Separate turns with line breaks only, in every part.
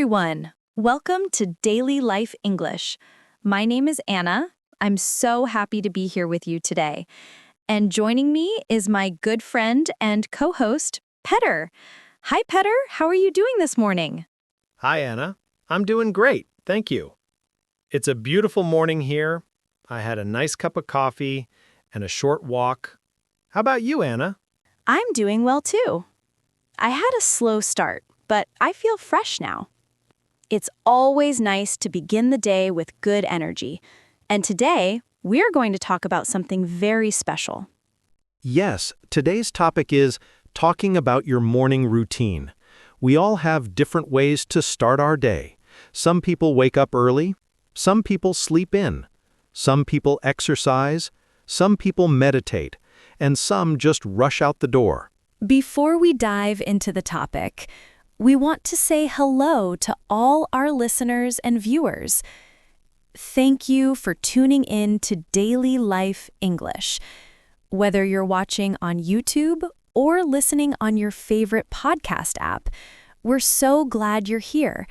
everyone. Welcome to Daily Life English. My name is Anna. I'm so happy to be here with you today. And joining me is my good friend and co-host, Petter. Hi, Petter. How are you doing this morning?
Hi, Anna. I'm doing great, thank you. It's a beautiful morning here. I had a nice cup of coffee and a short walk. How about you, Anna?
I'm doing well, too. I had a slow start, but I feel fresh now. It's always nice to begin the day with good energy. And today, we're going to talk about something very special.
Yes, today's topic is talking about your morning routine. We all have different ways to start our day. Some people wake up early, some people sleep in, some people exercise, some people meditate, and some just rush out the door.
Before we dive into the topic, we want to say hello to all our listeners and viewers. Thank you for tuning in to Daily Life English. Whether you're watching on YouTube or listening on your favorite podcast app, we're so glad you're here.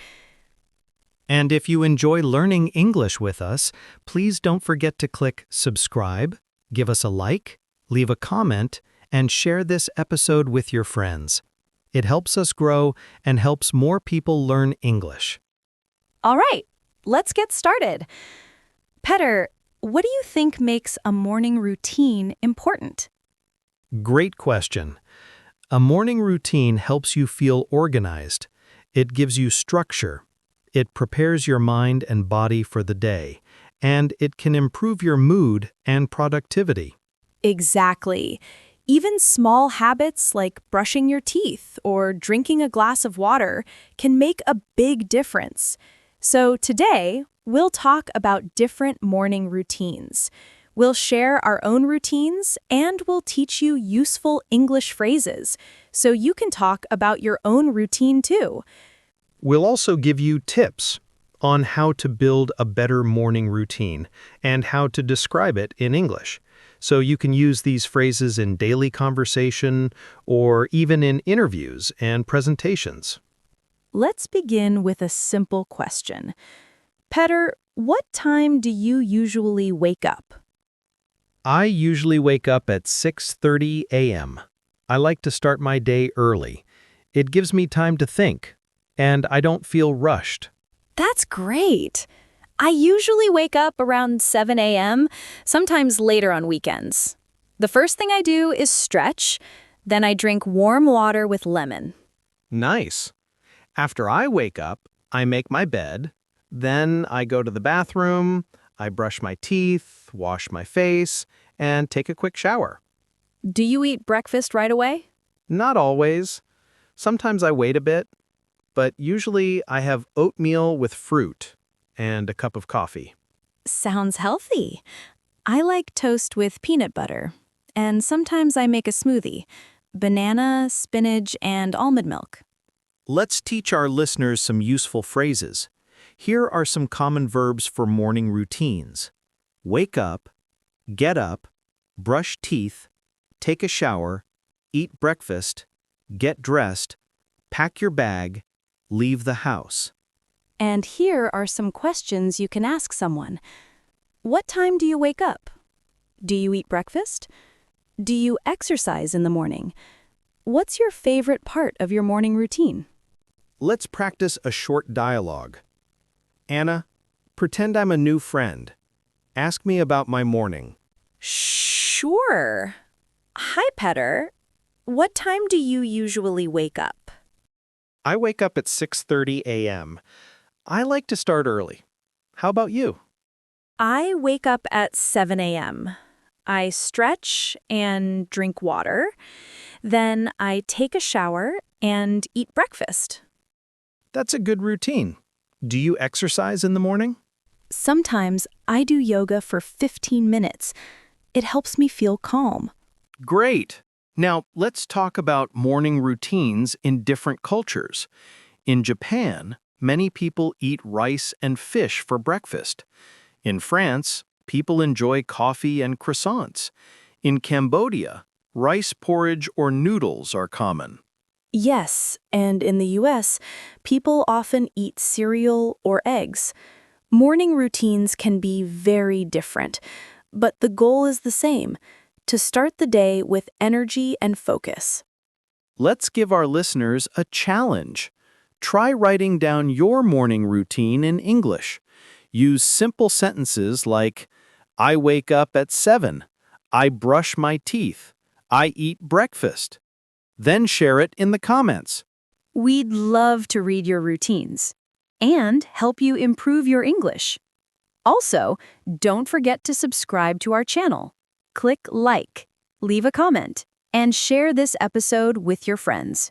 And if you enjoy learning English with us, please don't forget to click subscribe, give us a like, leave a comment, and share this episode with your friends. It helps us grow and helps more people learn English.
All right, let's get started. Petter, what do you think makes a morning routine important?
Great question. A morning routine helps you feel organized. It gives you structure. It prepares your mind and body for the day, and it can improve your mood and productivity.
Exactly. Even small habits like brushing your teeth or drinking a glass of water can make a big difference. So today, we'll talk about different morning routines. We'll share our own routines and we'll teach you useful English phrases so you can talk about your own routine too.
We'll also give you tips on how to build a better morning routine and how to describe it in English. So you can use these phrases in daily conversation or even in interviews and presentations.
Let's begin with a simple question. Petter, what time do you usually wake up?
I usually wake up at 6:30 a.m. I like to start my day early. It gives me time to think, and I don't feel rushed.
That's great. I usually wake up around 7 a.m., sometimes later on weekends. The first thing I do is stretch, then I drink warm water with lemon.
Nice. After I wake up, I make my bed, then I go to the bathroom, I brush my teeth, wash my face, and take a quick shower.
Do you eat breakfast right away?
Not always. Sometimes I wait a bit, but usually I have oatmeal with fruit and a cup of coffee.
Sounds healthy. I like toast with peanut butter, and sometimes I make a smoothie, banana, spinach, and almond milk.
Let's teach our listeners some useful phrases. Here are some common verbs for morning routines. Wake up, get up, brush teeth, take a shower, eat breakfast, get dressed, pack your bag, leave the house.
And here are some questions you can ask someone. What time do you wake up? Do you eat breakfast? Do you exercise in the morning? What's your favorite part of your morning routine?
Let's practice a short dialogue. Anna, pretend I'm a new friend. Ask me about my morning.
Sure. Hi, Petter. What time do you usually wake up?
I wake up at 6:30 a.m. I like to start early. How about you?
I wake up at 7 a.m. I stretch and drink water. Then I take a shower and eat breakfast.
That's a good routine. Do you exercise in the morning?
Sometimes I do yoga for 15 minutes. It helps me feel calm.
Great. Now, let's talk about morning routines in different cultures. In Japan, many people eat rice and fish for breakfast. In France, people enjoy coffee and croissants. In Cambodia, rice porridge or noodles are common.
Yes, and in the US, people often eat cereal or eggs. Morning routines can be very different, but the goal is the same, to start the day with energy and focus.
Let's give our listeners a challenge. Try writing down your morning routine in English. Use simple sentences like, I wake up at 7. I brush my teeth. I eat breakfast. Then share it in the comments.
We'd love to read your routines and help you improve your English. Also, don't forget to subscribe to our channel. Click like, leave a comment, and share this episode with your friends.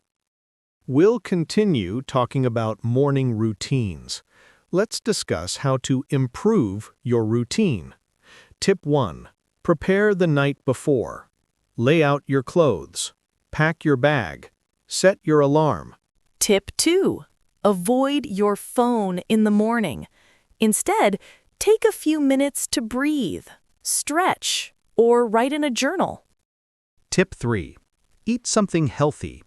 We'll continue talking about morning routines. Let's discuss how to improve your routine. Tip 1. Prepare the night before. Lay out your clothes. Pack your bag. Set your alarm.
Tip 2. Avoid your phone in the morning. Instead, take a few minutes to breathe, stretch, or write in a journal.
Tip 3. Eat something healthy.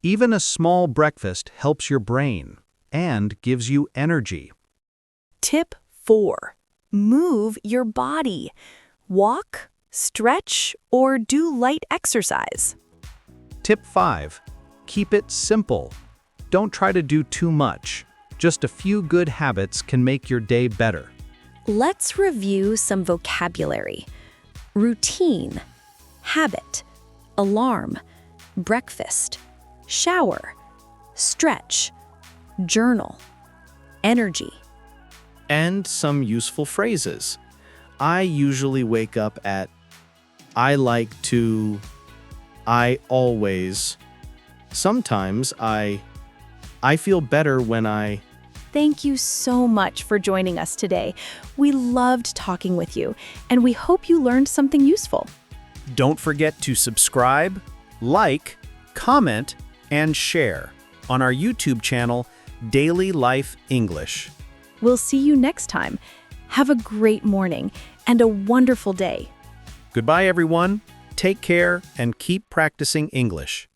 Even a small breakfast helps your brain and gives you energy.
Tip 4. Move your body. Walk, stretch, or do light exercise.
Tip 5. Keep it simple. Don't try to do too much. Just a few good habits can make your day better.
Let's review some vocabulary. Routine, habit, alarm, breakfast, shower, stretch, journal, energy.
And some useful phrases. I usually wake up at, I like to, I always, sometimes I feel better when I.
Thank you so much for joining us today. We loved talking with you, and we hope you learned something useful.
Don't forget to subscribe, like, comment, and share on our YouTube channel, Daily Life English.
We'll see you next time. Have a great morning and a wonderful day.
Goodbye, everyone. Take care and keep practicing English.